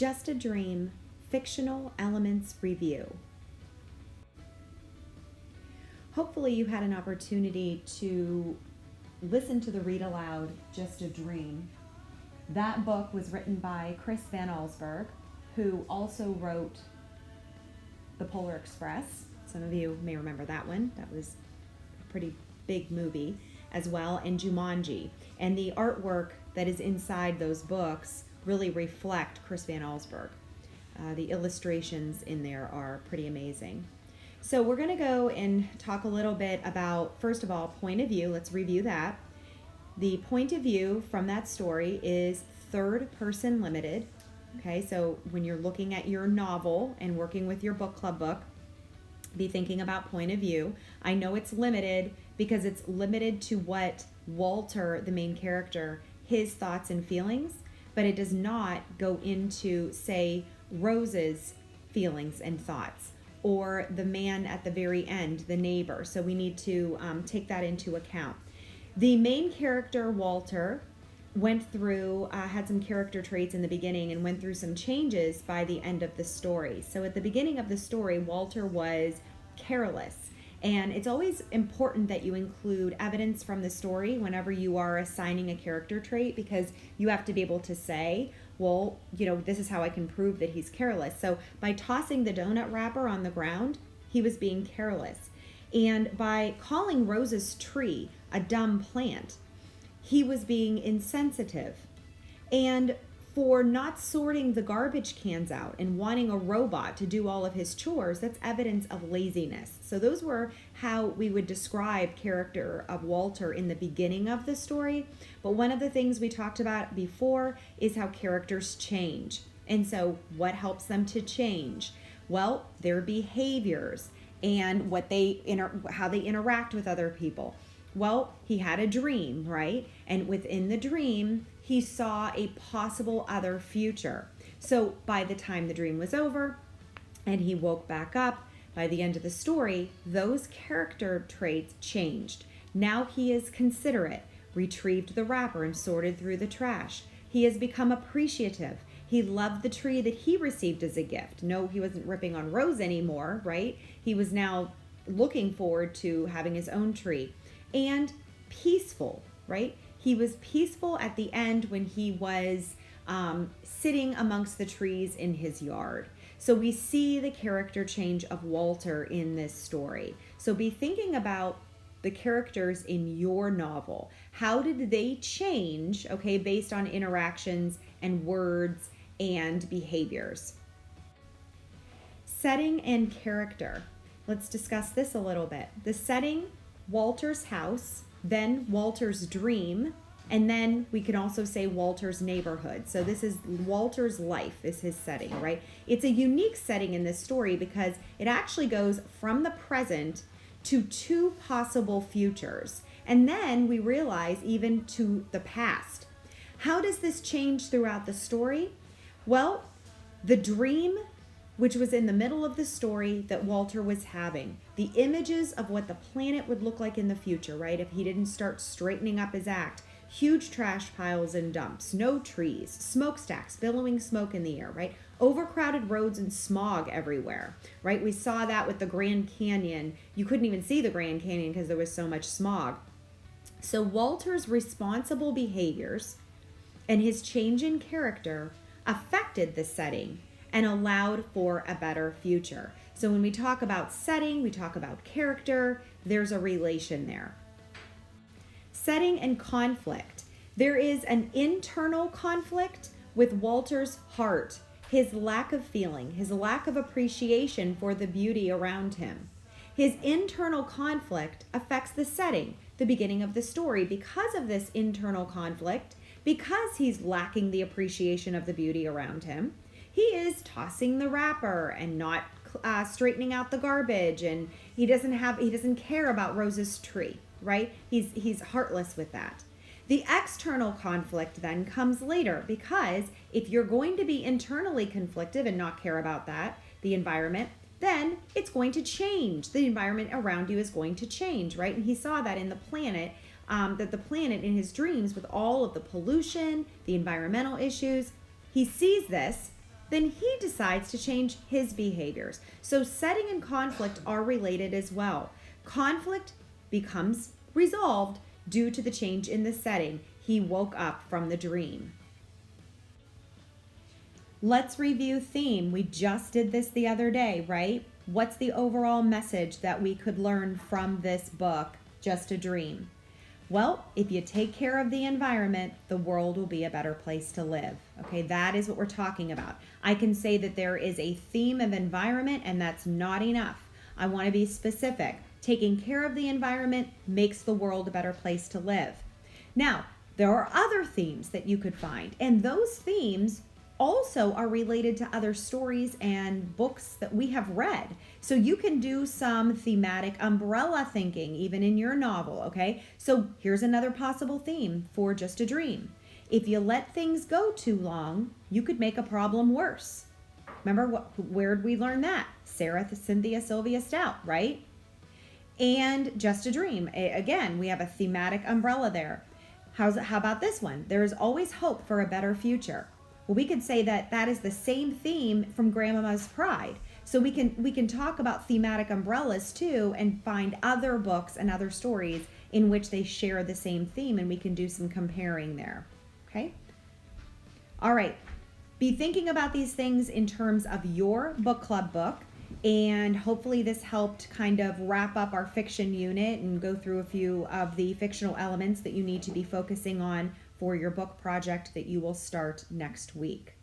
Just a Dream Fictional Elements Review. Hopefully you had an opportunity to listen to the read aloud, Just a Dream. That book was written by Chris Van Allsburg, who also wrote The Polar Express. Some of you may remember that one. That was a pretty big movie as well, and Jumanji. And the artwork that is inside those books really reflect Chris Van Allsburg. The illustrations in there are pretty amazing. So we're going to go and talk a little bit about, first of all, point of view. Let's review that. The point of view from that story is third person limited. Okay, so when you're looking at your novel and working with your book club book, be thinking about point of view. I know it's limited because it's limited to what Walter, the main character, his thoughts and feelings, but it does not go into, say, Rose's feelings and thoughts, or the man at the very end, the neighbor. So we need to take that into account. The main character, Walter, went through, had some character traits in the beginning and went through some changes by the end of the story. So at the beginning of the story, Walter was careless. And it's always important that you include evidence from the story whenever you are assigning a character trait, because you have to be able to say, well, you know, this is how I can prove that he's careless. So by tossing the donut wrapper on the ground, he was being careless. And by calling Rose's tree a dumb plant, he was being insensitive. And for not sorting the garbage cans out and wanting a robot to do all of his chores, that's evidence of laziness. So those were how we would describe character of Walter in the beginning of the story. But one of the things we talked about before is how characters change. And so what helps them to change? Well, their behaviors and how they interact with other people. Well, he had a dream, right? And within the dream, he saw a possible other future. So by the time the dream was over and he woke back up, by the end of the story, those character traits changed. Now he is considerate, retrieved the wrapper and sorted through the trash. He has become appreciative. He loved the tree that he received as a gift. No, he wasn't ripping on Rose anymore, right? He was now looking forward to having his own tree. And peaceful, right? He was peaceful at the end when he was sitting amongst the trees in his yard. So we see the character change of Walter in this story. So be thinking about the characters in your novel. How did they change, okay, based on interactions and words and behaviors? Setting and character. Let's discuss this a little bit. The setting, Walter's house, then Walter's dream, and then we can also say Walter's neighborhood. So this is Walter's life is his setting, right? It's a unique setting in this story because it actually goes from the present to two possible futures. And then we realize even to the past. How does this change throughout the story? Well, the dream, which was in the middle of the story that Walter was having, the images of what the planet would look like in the future, right? If he didn't start straightening up his act, huge trash piles and dumps, no trees, smokestacks, billowing smoke in the air, right? Overcrowded roads and smog everywhere, right? We saw that with the Grand Canyon. You couldn't even see the Grand Canyon because there was so much smog. So Walter's responsible behaviors and his change in character affected the setting and allowed for a better future. So when we talk about setting, we talk about character, there's a relation there. Setting and conflict. There is an internal conflict with Walter's heart, his lack of feeling, his lack of appreciation for the beauty around him. His internal conflict affects the setting, the beginning of the story. Because of this internal conflict, because he's lacking the appreciation of the beauty around him, he is tossing the wrapper and not straightening out the garbage, and he doesn't care about Rose's tree, right? He's heartless with that. The external conflict then comes later, because if you're going to be internally conflicted and not care about that, the environment, then it's going to change. The environment around you is going to change, right? And he saw that in the planet, that the planet in his dreams with all of the pollution, the environmental issues, he sees this, then he decides to change his behaviors. So setting and conflict are related as well. Conflict becomes resolved due to the change in the setting. He woke up from the dream. Let's review theme. We just did this the other day, right? What's the overall message that we could learn from this book, Just a Dream? Well, if you take care of the environment, the world will be a better place to live. Okay, that is what we're talking about. I can say that there is a theme of environment, and that's not enough. I want to be specific. Taking care of the environment makes the world a better place to live. Now, there are other themes that you could find, and those themes also are related to other stories and books that we have read. So you can do some thematic umbrella thinking even in your novel, okay? So here's another possible theme for Just a Dream. If you let things go too long, you could make a problem worse. Remember, where did we learn that? Sarah, Cynthia, Sylvia Stout, right? And Just a Dream. Again, we have a thematic umbrella there. How about this one? There is always hope for a better future. Well, we could say that that is the same theme from Grandmama's Pride. So we can talk about thematic umbrellas too and find other books and other stories in which they share the same theme, and we can do some comparing there. Okay? All right. Be thinking about these things in terms of your book club book, and hopefully this helped kind of wrap up our fiction unit and go through a few of the fictional elements that you need to be focusing on for your book project that you will start next week.